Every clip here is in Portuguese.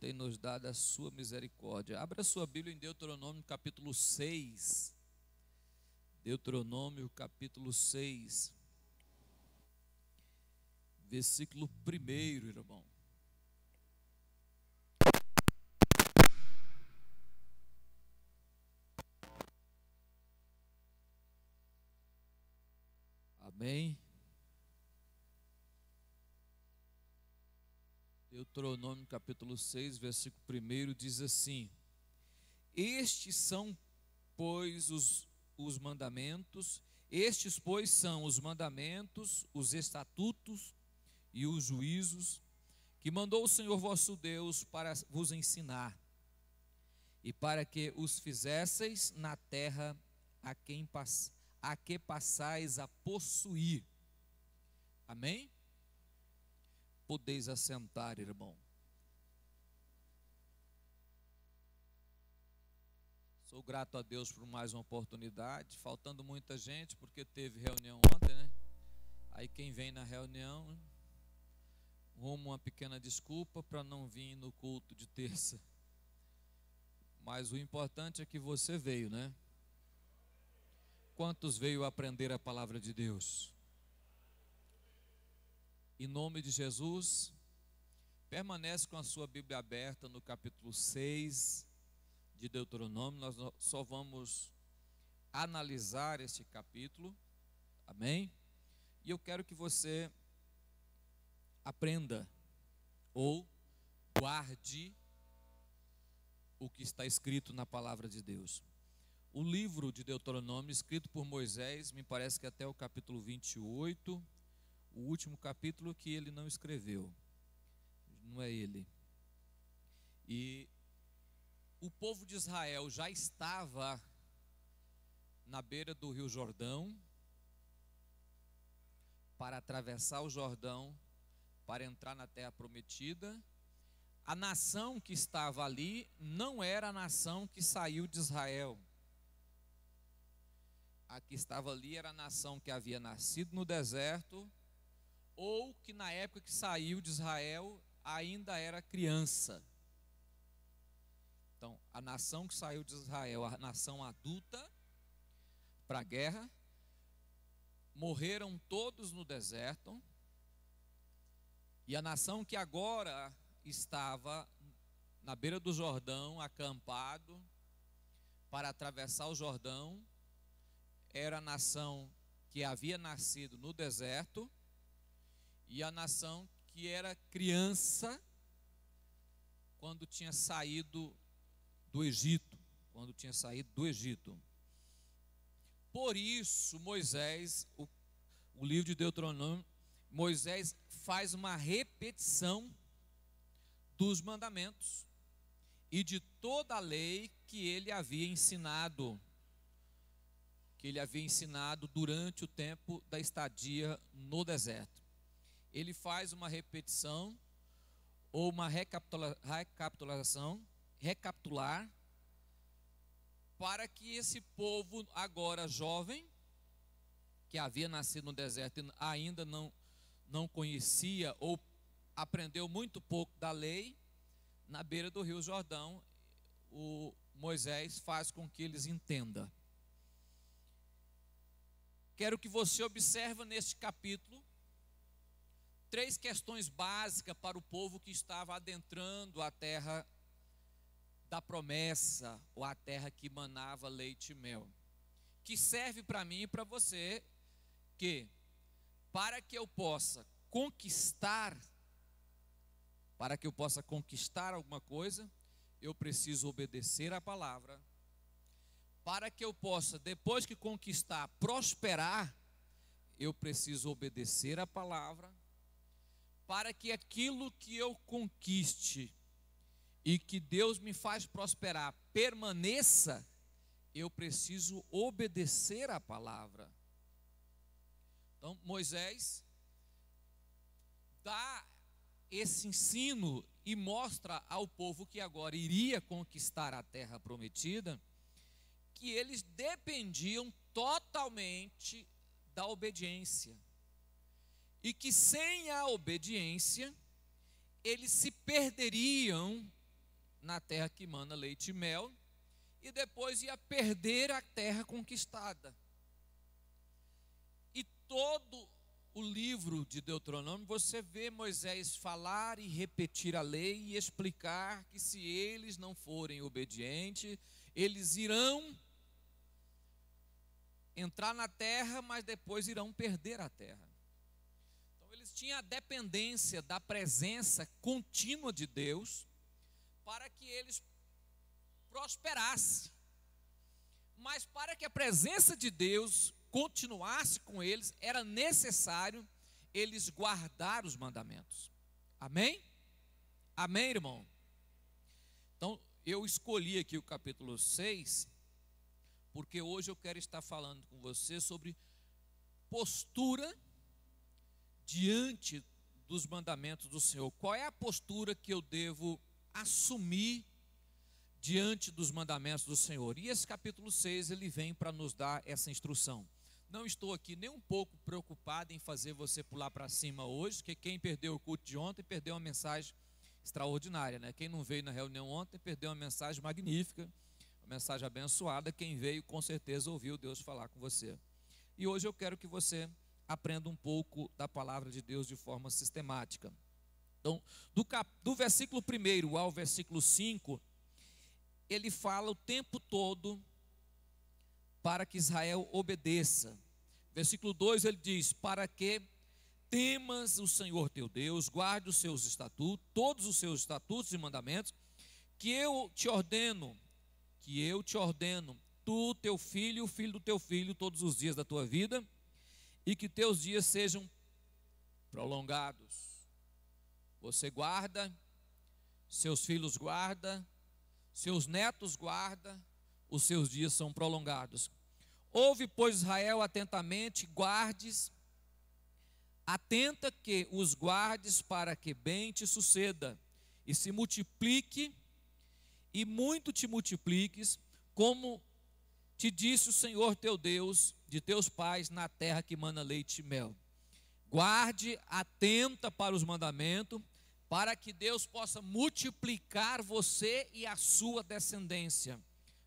tem nos dado a sua misericórdia. Abra sua Bíblia em Deuteronômio capítulo 6. Deuteronômio capítulo 6, versículo 1, irmão. Amém? Deuteronômio capítulo 6, versículo 1 diz assim: Estes são, pois, os mandamentos, estes, pois, são os mandamentos, os estatutos e os juízos que mandou o Senhor vosso Deus para vos ensinar, e para que os fizesseis na terra a que passais a possuir. Amém? Podeis assentar, irmão. Sou grato a Deus por mais uma oportunidade, faltando muita gente, porque teve reunião ontem, né? Aí quem vem na reunião, rumo uma pequena desculpa para não vir no culto de terça. Mas o importante é que você veio, né? Quantos veio aprender a palavra de Deus? Em nome de Jesus, permanece com a sua Bíblia aberta no capítulo 6 de Deuteronômio. Nós só vamos analisar este capítulo, amém? E eu quero que você aprenda ou guarde o que está escrito na palavra de Deus. O livro de Deuteronômio, escrito por Moisés, me parece que até o capítulo 28, o último capítulo que ele não escreveu, não é ele. E o povo de Israel já estava na beira do rio Jordão, para atravessar o Jordão, para entrar na terra prometida. A nação que estava ali não era a nação que saiu de Israel. A que estava ali era a nação que havia nascido no deserto, ou que na época que saiu de Israel ainda era criança. Então, a nação que saiu de Israel, a nação adulta, para a guerra, morreram todos no deserto, e a nação que agora estava na beira do Jordão, acampado, para atravessar o Jordão, era a nação que havia nascido no deserto, e a nação que era criança quando tinha saído do Egito, Por isso, Moisés, o livro de Deuteronômio, Moisés faz uma repetição dos mandamentos e de toda a lei que ele havia ensinado, durante o tempo da estadia no deserto. Ele faz uma repetição ou uma recapitular, para que esse povo agora jovem, que havia nascido no deserto e ainda não conhecia ou aprendeu muito pouco da lei, na beira do rio Jordão, o Moisés faz com que eles entendam. Quero que você observe neste capítulo 3 questões básicas para o povo que estava adentrando a terra da promessa, ou a terra que manava leite e mel, que serve para mim e para você, que para que eu possa conquistar alguma coisa, eu preciso obedecer a palavra. Para que eu possa, depois que conquistar, prosperar, eu preciso obedecer a palavra. Para que aquilo que eu conquiste e que Deus me faz prosperar permaneça, eu preciso obedecer a palavra. Então, Moisés dá esse ensino e mostra ao povo que agora iria conquistar a terra prometida, que eles dependiam totalmente da obediência. E que sem a obediência, eles se perderiam na terra que mana leite e mel, e depois ia perder a terra conquistada. E todo o livro de Deuteronômio, você vê Moisés falar e repetir a lei e explicar que se eles não forem obedientes, eles irão entrar na terra, mas depois irão perder a terra. Então eles tinham a dependência da presença contínua de Deus para que eles prosperassem. Mas para que a presença de Deus continuasse com eles, era necessário eles guardar os mandamentos. Amém? Amém, irmão? Então, eu escolhi aqui o capítulo 6, porque hoje eu quero estar falando com você sobre postura diante dos mandamentos do Senhor. Qual é a postura que eu devo assumir diante dos mandamentos do Senhor? E esse capítulo 6, ele vem para nos dar essa instrução. Não estou aqui nem um pouco preocupado em fazer você pular para cima hoje, porque quem perdeu o culto de ontem perdeu uma mensagem extraordinária, né? Quem não veio na reunião ontem perdeu uma mensagem magnífica, uma mensagem abençoada. Quem veio com certeza ouviu Deus falar com você. E hoje eu quero que você aprenda um pouco da palavra de Deus de forma sistemática. Então, do versículo 1 ao versículo 5, ele fala o tempo todo para que Israel obedeça. Versículo 2 ele diz: para que temas o Senhor teu Deus, guarde os seus estatutos, todos os seus estatutos e mandamentos, que eu te ordeno, tu, teu filho e o filho do teu filho, todos os dias da tua vida, e que teus dias sejam prolongados. Você guarda, seus filhos guarda, seus netos guarda, os seus dias são prolongados. Ouve, pois, Israel, atentamente, guardes, atenta que os guardes, para que bem te suceda, e se multiplique, e muito te multipliques, como te disse o Senhor teu Deus, de teus pais, na terra que mana leite e mel. Guarde, atenta para os mandamentos, para que Deus possa multiplicar você e a sua descendência.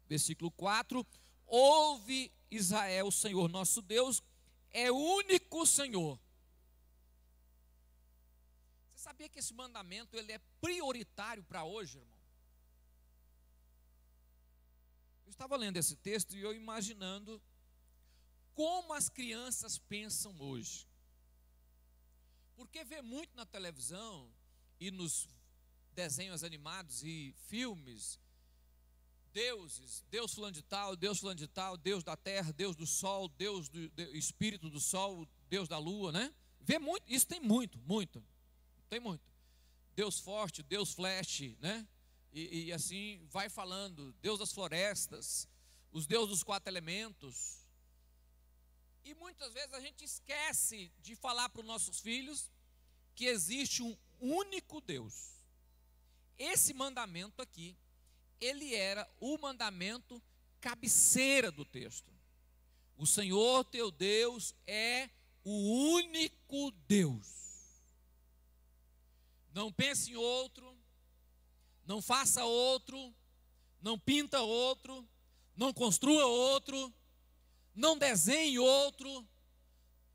Versículo 4, ouve Israel, o Senhor nosso Deus é o único Senhor. Você sabia que esse mandamento ele é prioritário para hoje, irmão? Eu estava lendo esse texto e eu imaginando como as crianças pensam hoje. Porque vê muito na televisão e nos desenhos animados e filmes, deuses, Deus fulano de tal, Deus fulano de tal, Deus da terra, Deus do sol, Deus do espírito do sol, Deus da lua, né? Vê muito, isso tem muito. Deus forte, Deus flash, né? E assim vai falando, Deus das florestas, os deuses dos 4 elementos. E muitas vezes a gente esquece de falar para os nossos filhos que existe um único Deus. Esse mandamento aqui, ele era o mandamento cabeceira do texto. O Senhor teu Deus é o único Deus. Não pense em outro, não faça outro, não pinta outro, não construa outro, não desenhe outro,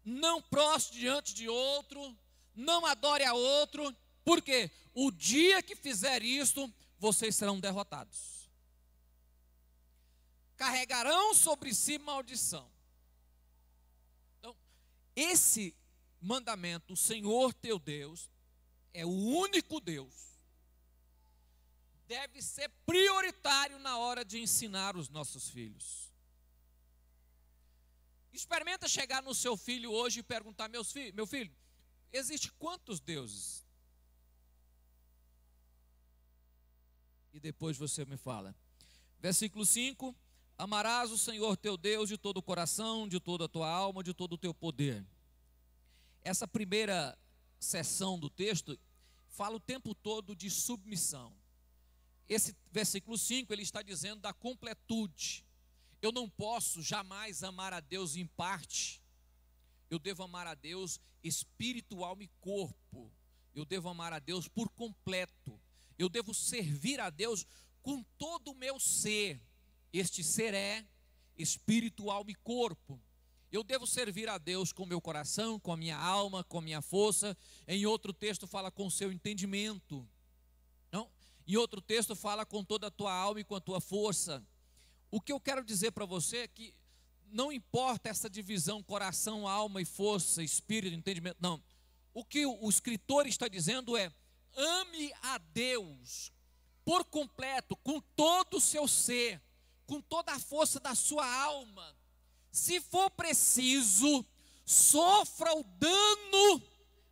não proste diante de outro, não adore a outro, porque o dia que fizer isto, vocês serão derrotados. Carregarão sobre si maldição. Então, esse mandamento, o Senhor teu Deus, é o único Deus, deve ser prioritário na hora de ensinar os nossos filhos. Experimenta chegar no seu filho hoje e perguntar: meu filho, existe quantos deuses? E depois você me fala. Versículo 5: amarás o Senhor teu Deus de todo o coração, de toda a tua alma, de todo o teu poder. Essa primeira seção do texto fala o tempo todo de submissão. Esse versículo 5, ele está dizendo da completude. Eu não posso jamais amar a Deus em parte. Eu devo amar a Deus espírito, alma e corpo. Eu devo amar a Deus por completo. Eu devo servir a Deus com todo o meu ser. Este ser é espírito, alma e corpo. Eu devo servir a Deus com o meu coração, com a minha alma, com a minha força. Em outro texto fala com o seu entendimento. Não? Em outro texto fala com toda a tua alma e com a tua força. O que eu quero dizer para você é que não importa essa divisão coração, alma e força, espírito, entendimento, não. O que o escritor está dizendo é: ame a Deus por completo, com todo o seu ser, com toda a força da sua alma. Se for preciso, sofra o dano,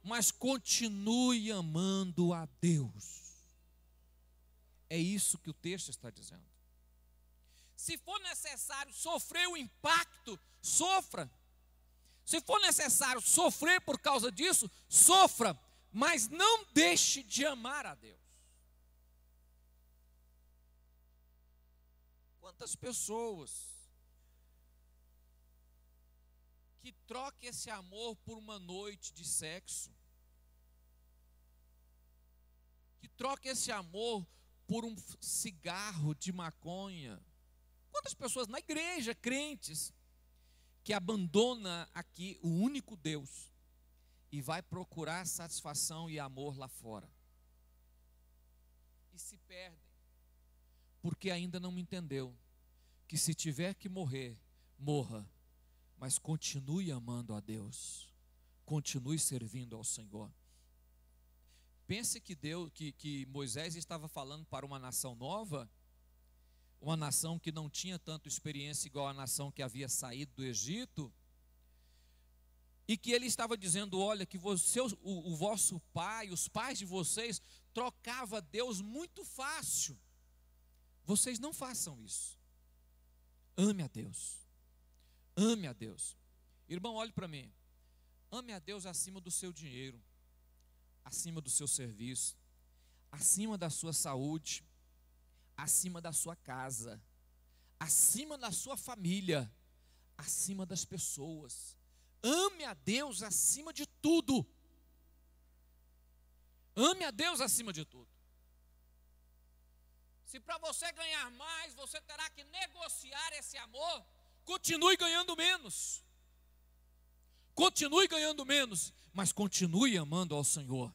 mas continue amando a Deus. É isso que o texto está dizendo. Se for necessário sofrer o impacto, sofra. Se for necessário sofrer por causa disso, sofra, mas não deixe de amar a Deus. Quantas pessoas que trocam esse amor por uma noite de sexo, que trocam esse amor por um cigarro de maconha. Quantas pessoas na igreja, crentes, que abandona aqui o único Deus e vai procurar satisfação e amor lá fora. E se perdem, porque ainda não entendeu que se tiver que morrer, morra, mas continue amando a Deus, continue servindo ao Senhor. Pense que Moisés estava falando para uma nação nova, uma nação que não tinha tanta experiência igual a nação que havia saído do Egito, e que ele estava dizendo: olha, que o vosso pai, os pais de vocês, trocava Deus muito fácil. Vocês não façam isso. Ame a Deus. Ame a Deus. Irmão, olhe para mim. Ame a Deus acima do seu dinheiro, acima do seu serviço, acima da sua saúde, acima da sua casa, acima da sua família, acima das pessoas. Ame a Deus acima de tudo. Ame a Deus acima de tudo. Se para você ganhar mais, você terá que negociar esse amor, continue ganhando menos. Continue ganhando menos, mas continue amando ao Senhor.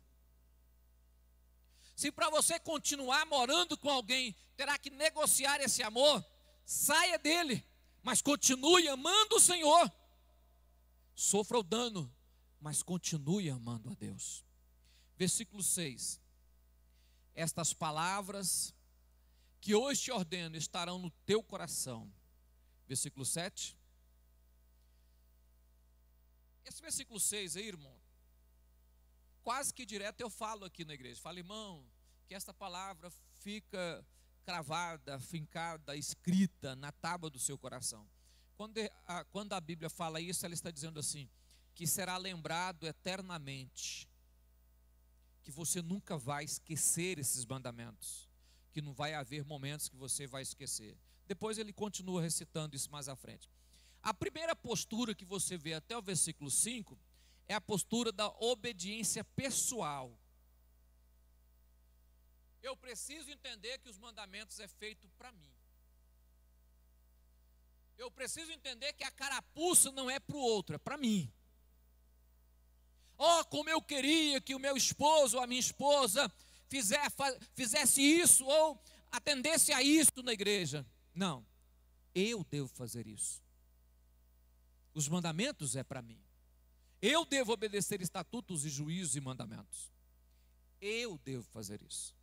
Se para você continuar morando com alguém, terá que negociar esse amor, saia dele, mas continue amando o Senhor. Sofra o dano, mas continue amando a Deus. Versículo 6. Estas palavras que hoje te ordeno estarão no teu coração. Versículo 7. Esse versículo 6 aí, irmão, quase que direto eu falo aqui na igreja. Falo, irmão, que esta palavra fica cravada, fincada, escrita na tábua do seu coração. Quando a Bíblia fala isso, ela está dizendo assim, que será lembrado eternamente, que você nunca vai esquecer esses mandamentos, que não vai haver momentos que você vai esquecer. Depois ele continua recitando isso mais à frente. A primeira postura que você vê até o versículo 5 é a postura da obediência pessoal. Eu preciso entender que os mandamentos é feito para mim. Eu preciso entender que a carapuça não é para o outro, é para mim. Oh, como eu queria que o meu esposo ou a minha esposa fizesse isso ou atendesse a isso na igreja. Não, eu devo fazer isso. Os mandamentos é para mim. Eu devo obedecer estatutos e juízos e mandamentos. Eu devo fazer isso.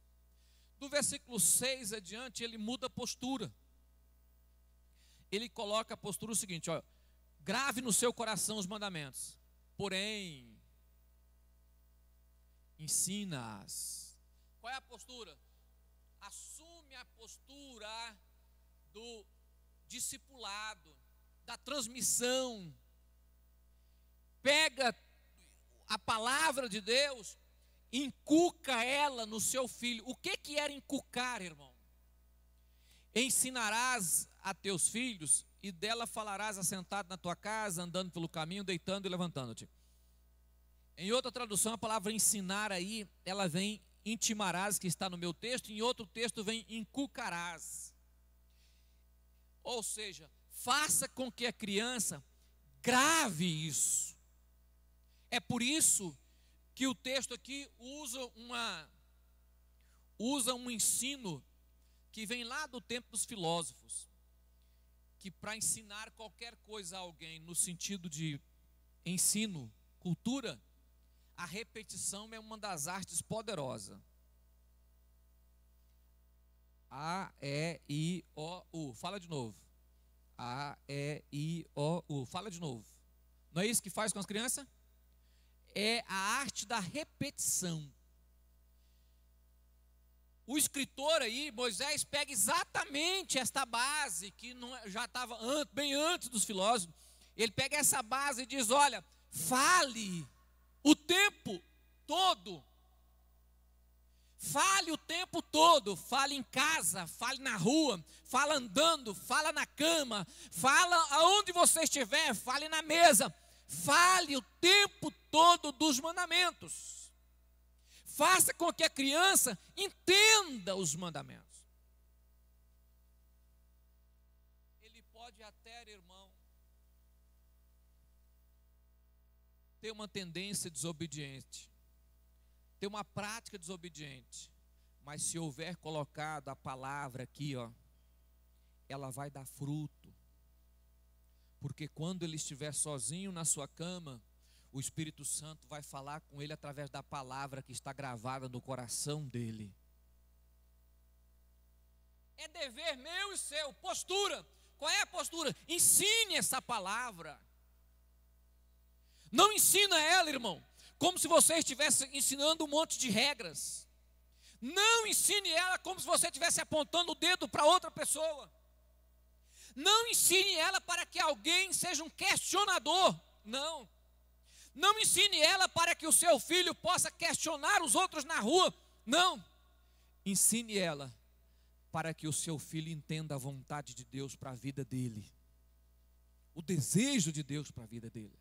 Do versículo 6 adiante, ele muda a postura. Ele coloca a postura o seguinte, ó, grave no seu coração os mandamentos, porém, ensina-as. Qual é a postura? Assume a postura do discipulado, da transmissão. Pega a palavra de Deus, inculca ela no seu filho. O que era inculcar, irmão? Ensinarás a teus filhos, e dela falarás assentado na tua casa, andando pelo caminho, deitando e levantando-te. Em outra tradução, a palavra ensinar aí, ela vem intimarás, que está no meu texto, em outro texto vem inculcarás. Ou seja, faça com que a criança grave isso. É por isso que o texto aqui usa um ensino que vem lá do tempo dos filósofos, que para ensinar qualquer coisa a alguém no sentido de ensino, cultura, a repetição é uma das artes poderosas. A, E, I, O, U. Fala de novo. A, E, I, O, U. Fala de novo. Não é isso que faz com as crianças? É a arte da repetição. O escritor aí, Moisés, pega exatamente esta base, que já estava bem antes dos filósofos. Ele pega essa base e diz, olha, fale o tempo todo. Fale o tempo todo, fale em casa, fale na rua, fala andando, fala na cama, fala aonde você estiver, fale na mesa. Fale o tempo todo dos mandamentos. Faça com que a criança entenda os mandamentos. Ele pode até, irmão, ter uma tendência desobediente, ter uma prática desobediente, mas se houver colocado a palavra aqui, ó, ela vai dar fruto. Porque quando ele estiver sozinho na sua cama, o Espírito Santo vai falar com ele através da palavra que está gravada no coração dele. É dever meu e seu. Postura. Qual é a postura? Ensine essa palavra. Não ensina ela, irmão, como se você estivesse ensinando um monte de regras. Não ensine ela como se você estivesse apontando o dedo para outra pessoa. Não ensine ela para que alguém seja um questionador. Não. Não ensine ela para que o seu filho possa questionar os outros na rua. Não. Ensine ela para que o seu filho entenda a vontade de Deus para a vida dele. O desejo de Deus para a vida dele.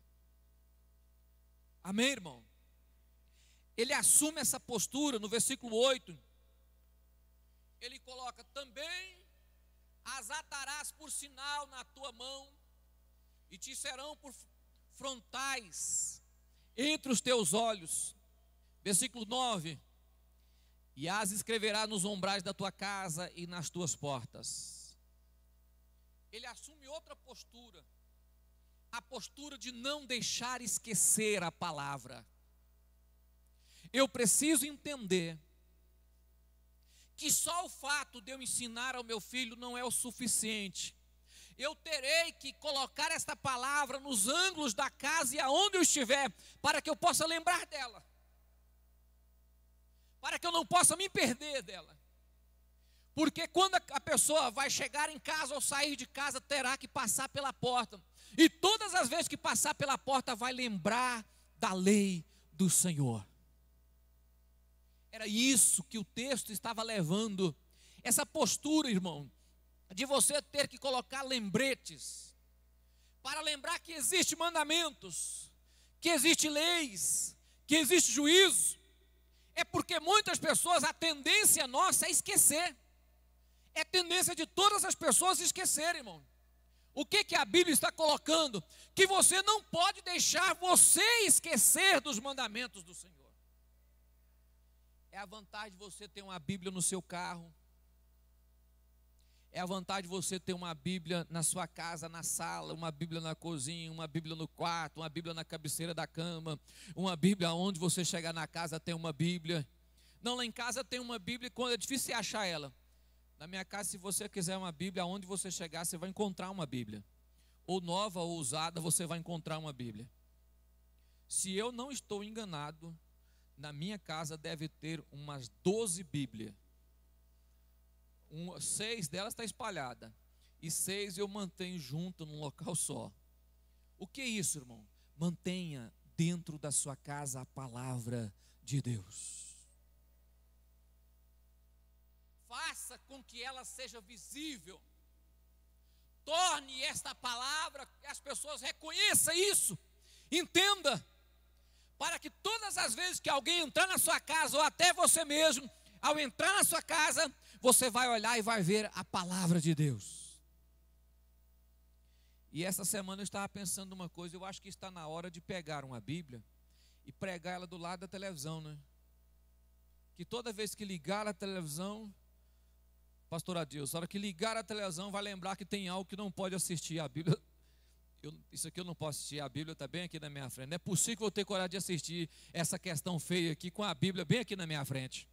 Amém, irmão? Ele assume essa postura no versículo 8. Ele coloca, também as atarás por sinal na tua mão, e te serão por frontais entre os teus olhos. Versículo 9. E as escreverás nos umbrais da tua casa e nas tuas portas. Ele assume outra postura, a postura de não deixar esquecer a palavra. Eu preciso entender que só o fato de eu ensinar ao meu filho não é o suficiente. Eu terei que colocar esta palavra nos ângulos da casa e aonde eu estiver, para que eu possa lembrar dela, para que eu não possa me perder dela. Porque quando a pessoa vai chegar em casa ou sair de casa, terá que passar pela porta, e todas as vezes que passar pela porta vai lembrar da lei do Senhor. Era isso que o texto estava levando, essa postura, irmão, de você ter que colocar lembretes, para lembrar que existem mandamentos, que existem leis, que existe juízo. É porque muitas pessoas, a tendência nossa é esquecer. É tendência de todas as pessoas esquecerem, irmão. O que a Bíblia está colocando? Que você não pode deixar você esquecer dos mandamentos do Senhor. É a vantagem de você ter uma Bíblia no seu carro. É a vantagem de você ter uma Bíblia na sua casa, na sala, uma Bíblia na cozinha, uma Bíblia no quarto, uma Bíblia na cabeceira da cama, uma Bíblia onde você chegar na casa tem uma Bíblia. Não, lá em casa tem uma Bíblia, quando é difícil achar ela. Na minha casa, se você quiser uma Bíblia, aonde você chegar, você vai encontrar uma Bíblia. Ou nova ou usada, você vai encontrar uma Bíblia. Se eu não estou enganado, na minha casa deve ter umas 12 Bíblias. 6 delas está espalhada, e 6 eu mantenho junto num local só. O que é isso, irmão? Mantenha dentro da sua casa a palavra de Deus. Faça com que ela seja visível. Torne esta palavra, que as pessoas reconheçam isso, entenda, para que todas as vezes que alguém entrar na sua casa, ou até você mesmo, ao entrar na sua casa, você vai olhar e vai ver a palavra de Deus. E essa semana eu estava pensando uma coisa, eu acho que está na hora de pegar uma Bíblia e pregar ela do lado da televisão, né? Que toda vez que ligar a televisão, pastor Adilson, na hora que ligar a televisão, vai lembrar que tem algo que não pode assistir a Bíblia. Isso aqui eu não posso assistir, a Bíblia está bem aqui na minha frente. Não é possível que eu tenha coragem de assistir essa questão feia aqui com a Bíblia bem aqui na minha frente.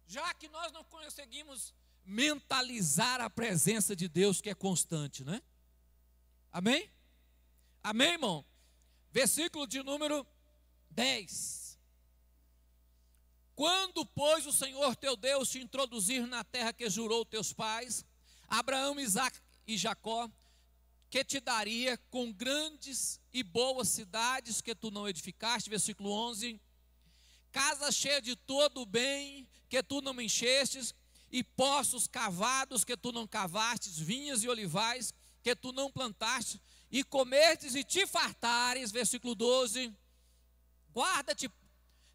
Já que nós não conseguimos mentalizar a presença de Deus que é constante, né? Amém? Amém, irmão? Versículo de número 10. Quando, pois, o Senhor teu Deus te introduzir na terra que jurou teus pais, Abraão, Isaque e Jacó, que te daria com grandes e boas cidades que tu não edificaste, versículo 11, casa cheia de todo o bem que tu não enchestes, e poços cavados que tu não cavastes, vinhas e olivais que tu não plantaste, e comerdes e te fartares, versículo 12, guarda-te,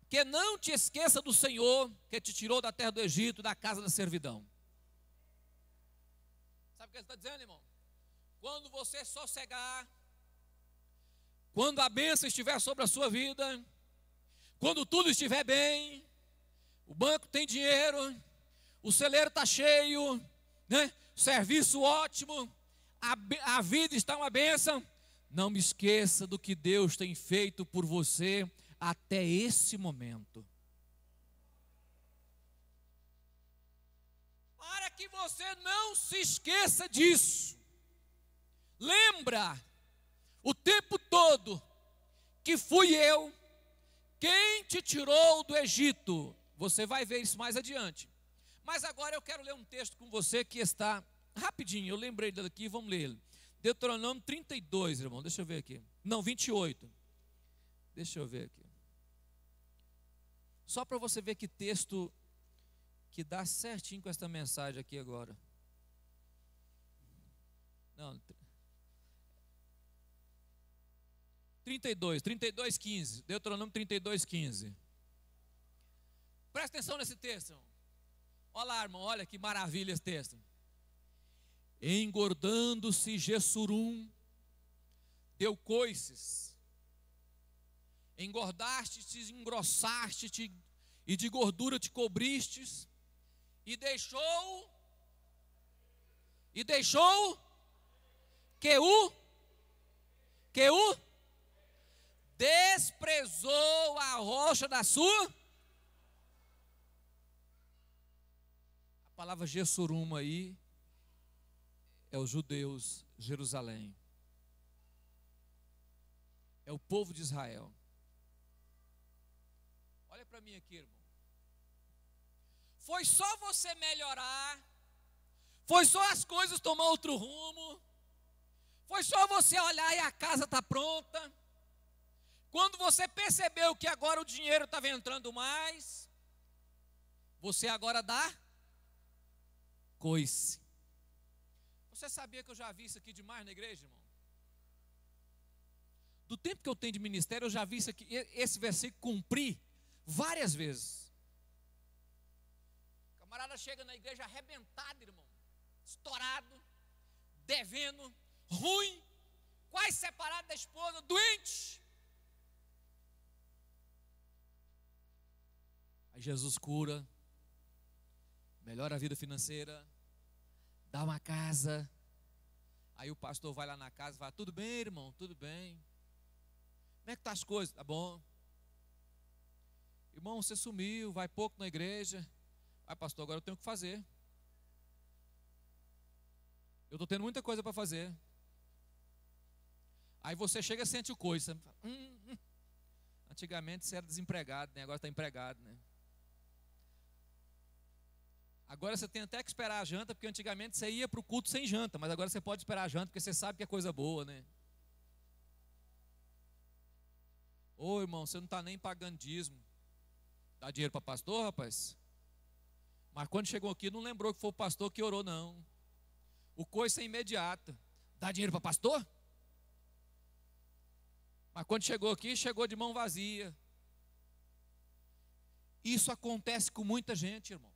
que não te esqueça do Senhor, que te tirou da terra do Egito, da casa da servidão. Sabe o que ele está dizendo, irmão? Quando você sossegar, quando a bênção estiver sobre a sua vida, quando tudo estiver bem, o banco tem dinheiro, o celeiro está cheio, né? O serviço ótimo, a vida está uma bênção, não me esqueça do que Deus tem feito por você até esse momento. Para que você não se esqueça disso. Lembra o tempo todo que fui eu quem te tirou do Egito. Você vai ver isso mais adiante. Mas agora eu quero ler um texto com você que está rapidinho. Eu lembrei dele aqui, vamos ler ele. Deuteronômio 32, irmão. Deixa eu ver aqui. Não, 28. Deixa eu ver aqui. Só para você ver que texto que dá certinho com esta mensagem aqui agora. Não, 32, 15. Deuteronômio 32, 15. Presta atenção nesse texto, irmão. Olha lá, irmão, olha que maravilha esse texto. Engordando-se Gessurum, deu coices. Engordaste-te, engrossaste-te, e de gordura te cobristes, e deixou que o desprezou a rocha da sua. A palavra Gessurum aí é os judeus, Jerusalém. É o povo de Israel. Olha para mim aqui, irmão. Foi só você melhorar, foi só as coisas tomar outro rumo, foi só você olhar e a casa está pronta. Quando você percebeu que agora o dinheiro estava entrando mais, você agora dá coice. Você sabia que eu já vi isso aqui demais na igreja, irmão? Do tempo que eu tenho de ministério, eu já vi isso aqui, esse versículo cumprir várias vezes. O camarada chega na igreja arrebentado, irmão, estourado, devendo, ruim, quase separado da esposa, doente. Aí Jesus cura, melhora a vida financeira, dá uma casa. Aí o pastor vai lá na casa e fala: tudo bem, irmão, tudo bem. Como é que tá as coisas? Tá bom. Irmão, você sumiu, vai pouco na igreja. Ai, pastor, agora eu tenho que fazer. Eu estou tendo muita coisa para fazer. Aí você chega e sente o coice. Antigamente você era desempregado, né? Agora está empregado, né? Agora você tem até que esperar a janta, porque antigamente você ia para o culto sem janta, mas agora você pode esperar a janta, porque você sabe que é coisa boa, né? Ô, irmão, você não está nem pagando dízimo. Dá dinheiro para pastor, rapaz? Mas quando chegou aqui, não lembrou que foi o pastor que orou, não. O coice é imediato. Dá dinheiro para pastor? Mas quando chegou aqui, chegou de mão vazia. Isso acontece com muita gente, irmão.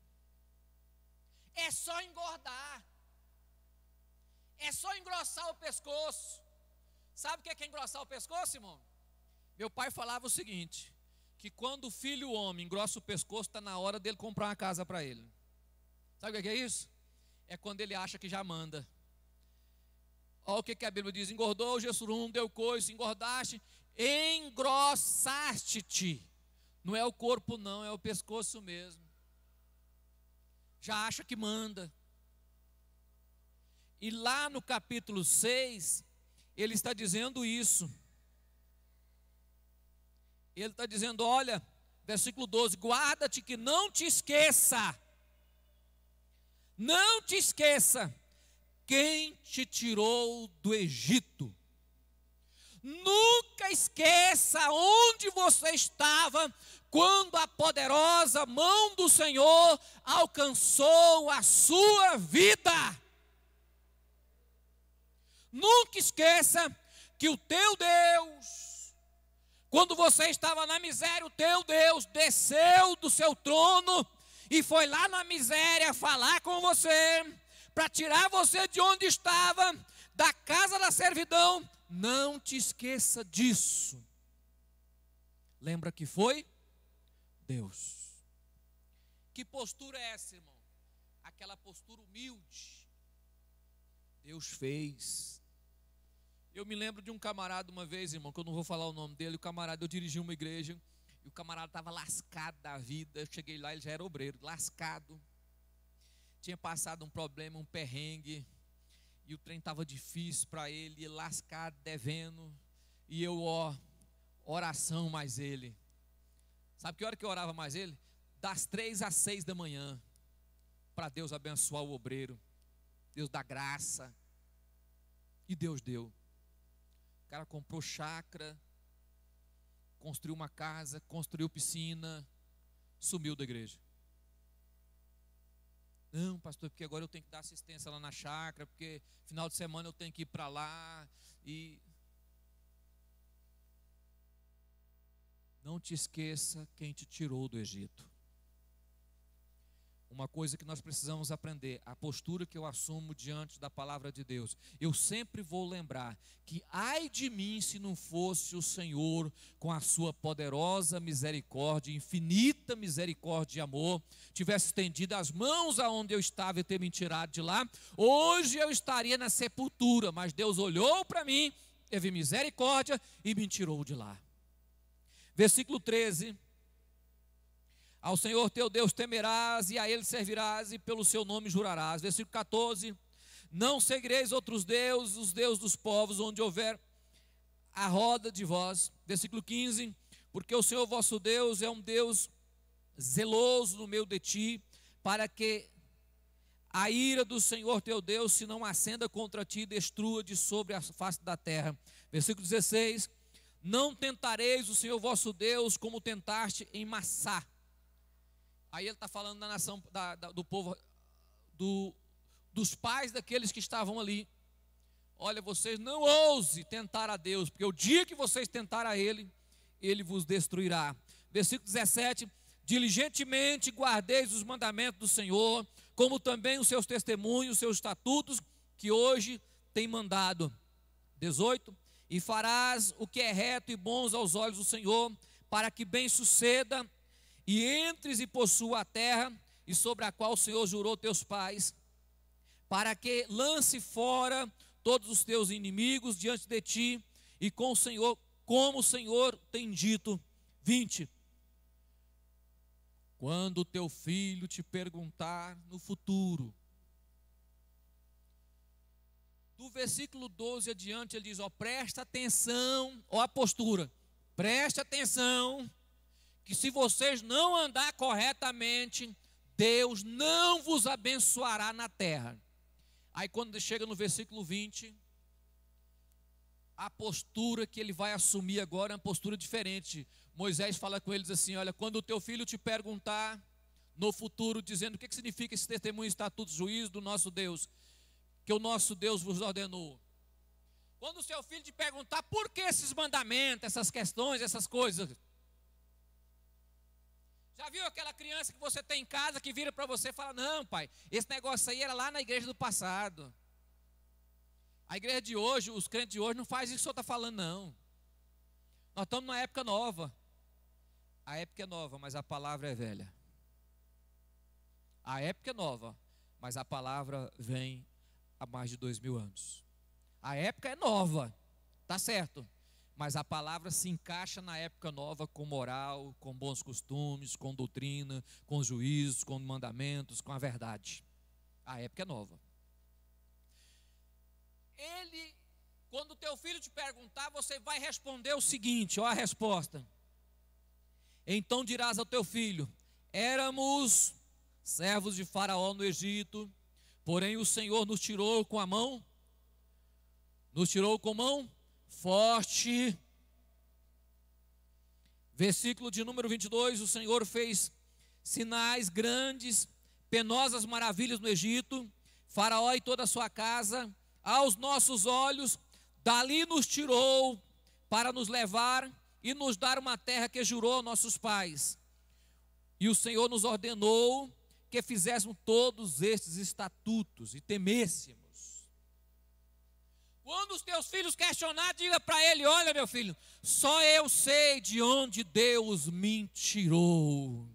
É só engordar. É só engrossar o pescoço. Sabe o que é engrossar o pescoço, irmão? Meu pai falava o seguinte, que quando o filho homem engrossa o pescoço, está na hora dele comprar uma casa para ele. Sabe o que é isso? É quando ele acha que já manda. Olha o que a Bíblia diz: engordou o Gessurum, deu coice, engordaste, engrossaste-te. Não é o corpo não, é o pescoço mesmo. Já acha que manda. E lá no capítulo 6, ele está dizendo isso. Ele está dizendo, olha, versículo 12, guarda-te que não te esqueça. Não te esqueça quem te tirou do Egito. Nunca esqueça onde você estava quando a poderosa mão do Senhor alcançou a sua vida. Nunca esqueça que o teu Deus, quando você estava na miséria, o teu Deus desceu do seu trono e foi lá na miséria falar com você, para tirar você de onde estava, da casa da servidão. Não te esqueça disso. Lembra que foi Deus. Que postura é essa, irmão? Aquela postura humilde. Deus fez. Eu me lembro de um camarada uma vez, irmão, que eu não vou falar o nome dele. O camarada, eu dirigi uma igreja e o camarada estava lascado da vida. Eu cheguei lá, ele já era obreiro, lascado. Tinha passado um problema, um perrengue. E o trem estava difícil para ele, lascado, devendo. E eu, oração mais ele. Sabe que hora que eu orava mais ele? Das 3 às 6 da manhã. Para Deus abençoar o obreiro. Deus dá graça. E Deus deu. O cara comprou chácara, construiu uma casa, construiu piscina, sumiu da igreja. Não, pastor, porque agora eu tenho que dar assistência lá na chácara, porque final de semana eu tenho que ir para lá. E não te esqueça quem te tirou do Egito. Uma coisa que nós precisamos aprender, a postura que eu assumo diante da palavra de Deus. Eu sempre vou lembrar que ai de mim se não fosse o Senhor com a sua poderosa misericórdia, infinita misericórdia e amor, tivesse estendido as mãos aonde eu estava e ter me tirado de lá, hoje eu estaria na sepultura, mas Deus olhou para mim, teve misericórdia e me tirou de lá. Versículo 13. Ao Senhor teu Deus temerás, e a Ele servirás, e pelo seu nome jurarás. Versículo 14. Não seguireis outros deuses, os deuses dos povos, onde houver a roda de vós. Versículo 15. Porque o Senhor vosso Deus é um Deus zeloso no meio de ti, para que a ira do Senhor teu Deus se não acenda contra ti e destrua de sobre a face da terra. Versículo 16. Não tentareis o Senhor vosso Deus como tentaste em Massá. Aí ele está falando da nação, do povo, dos pais daqueles que estavam ali. Olha, vocês não ousem tentar a Deus, porque o dia que vocês tentarem a Ele, Ele vos destruirá. Versículo 17. Diligentemente guardeis os mandamentos do Senhor, como também os seus testemunhos, os seus estatutos, que hoje tem mandado. 18. E farás o que é reto e bons aos olhos do Senhor, para que bem suceda, e entres e possua a terra, e sobre a qual o Senhor jurou teus pais, para que lance fora todos os teus inimigos diante de ti, e com o Senhor, como o Senhor tem dito. 20. Quando o teu filho te perguntar no futuro, do versículo 12 adiante, ele diz, presta atenção, a postura, presta atenção, que se vocês não andar corretamente, Deus não vos abençoará na terra. Aí quando chega no versículo 20, a postura que ele vai assumir agora é uma postura diferente. Moisés fala com eles assim, olha, quando o teu filho te perguntar no futuro, dizendo o que significa esse testemunho, estatuto, juízo do nosso Deus, que o nosso Deus vos ordenou, Quando o seu filho te perguntar por que esses mandamentos, essas questões, essas coisas. Já viu aquela criança que você tem em casa que vira para você e fala: não, pai, esse negócio aí era lá na igreja do passado. A igreja de hoje, os crentes de hoje não fazem isso que o senhor está falando, não. Nós estamos numa época nova. A época é nova, mas a palavra é velha. A época é nova, mas a palavra vem há mais de 2000 anos. A época é nova, tá certo, mas a palavra se encaixa na época nova com moral, com bons costumes, com doutrina, com juízos, com mandamentos, com a verdade. A época é nova. Quando o teu filho te perguntar, você vai responder o seguinte, ó a resposta. Então dirás ao teu filho: éramos servos de Faraó no Egito, porém o Senhor nos tirou com a mão, nos tirou com mão forte. Versículo de número 22, o Senhor fez sinais grandes, penosas maravilhas no Egito, Faraó e toda a sua casa, aos nossos olhos, dali nos tirou para nos levar e nos dar uma terra que jurou aos nossos pais. E o Senhor nos ordenou que fizéssemos todos estes estatutos e temêssemos. Quando os teus filhos questionar, diga para ele: olha, meu filho, só eu sei de onde Deus me tirou.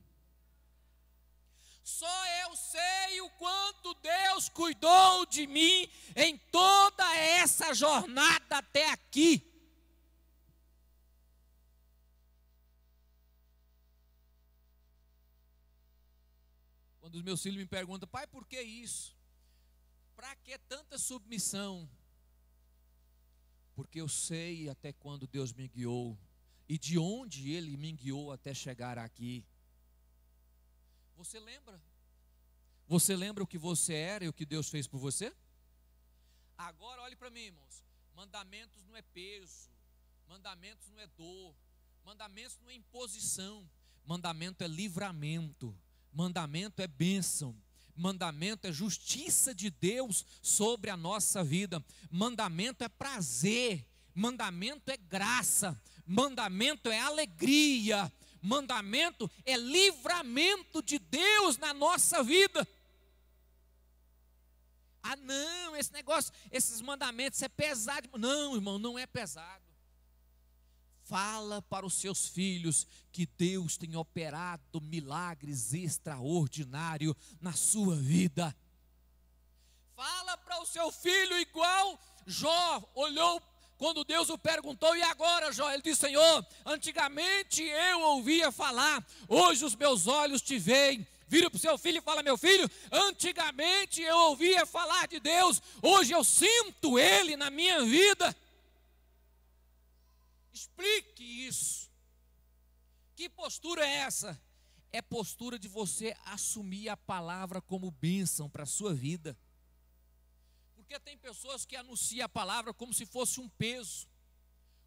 Só eu sei o quanto Deus cuidou de mim em toda essa jornada até aqui. Quando os meus filhos me perguntam: pai, por que isso? Para que tanta submissão? Porque eu sei até quando Deus me guiou e de onde Ele me guiou até chegar aqui. Você lembra? Você lembra o que você era e o que Deus fez por você? Agora olhe para mim, irmãos. Mandamentos não é peso, mandamentos não é dor, mandamentos não é imposição, mandamento é livramento, mandamento é bênção. Mandamento é justiça de Deus sobre a nossa vida. Mandamento é prazer. Mandamento é graça. Mandamento é alegria. Mandamento é livramento de Deus na nossa vida. Ah, não, esse negócio, esses mandamentos é pesado. Não, irmão, não é pesado. Fala para os seus filhos que Deus tem operado milagres extraordinários na sua vida. Fala para o seu filho igual Jó olhou quando Deus o perguntou: e agora, Jó? Ele disse: Senhor, antigamente eu ouvia falar, hoje os meus olhos te veem. Vira para o seu filho e fala: meu filho, antigamente eu ouvia falar de Deus, hoje eu sinto Ele na minha vida. Explique isso. Que postura é essa? É postura de você assumir a palavra como bênção para a sua vida. Porque tem pessoas que anunciam a palavra como se fosse um peso,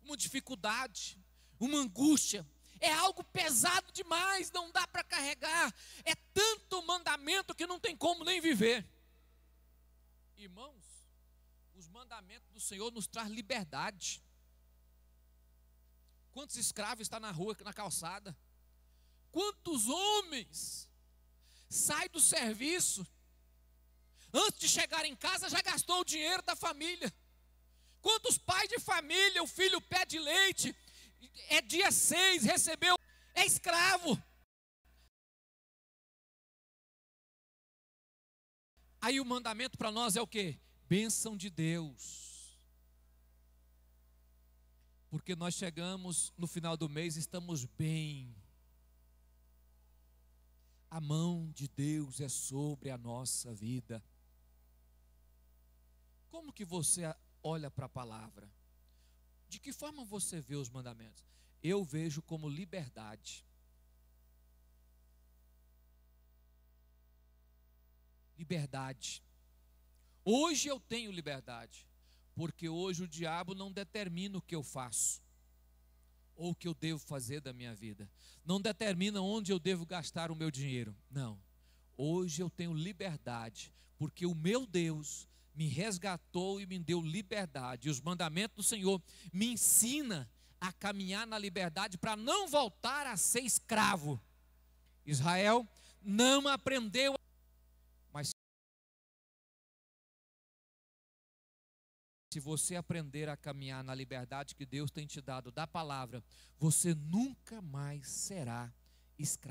uma dificuldade, uma angústia. É algo pesado demais, não dá para carregar. É tanto mandamento que não tem como nem viver. Irmãos, os mandamentos do Senhor nos traz liberdade. Quantos escravos estão na rua, na calçada? Quantos homens saem do serviço, antes de chegar em casa já gastou o dinheiro da família? Quantos pais de família, o filho pede leite, é dia 6, recebeu, é escravo. Aí o mandamento para nós é o quê? Bênção de Deus. Porque nós chegamos no final do mês, estamos bem. A mão de Deus é sobre a nossa vida. Como que você olha para a palavra? De que forma você vê os mandamentos? Eu vejo como liberdade. Liberdade. Hoje eu tenho liberdade. Porque hoje o diabo não determina o que eu faço, ou o que eu devo fazer da minha vida. Não determina onde eu devo gastar o meu dinheiro. Não. Hoje eu tenho liberdade, porque o meu Deus me resgatou e me deu liberdade. E os mandamentos do Senhor me ensinam a caminhar na liberdade para não voltar a ser escravo. Israel não aprendeu, mas se você aprender a caminhar na liberdade que Deus tem te dado da palavra, você nunca mais será escravo.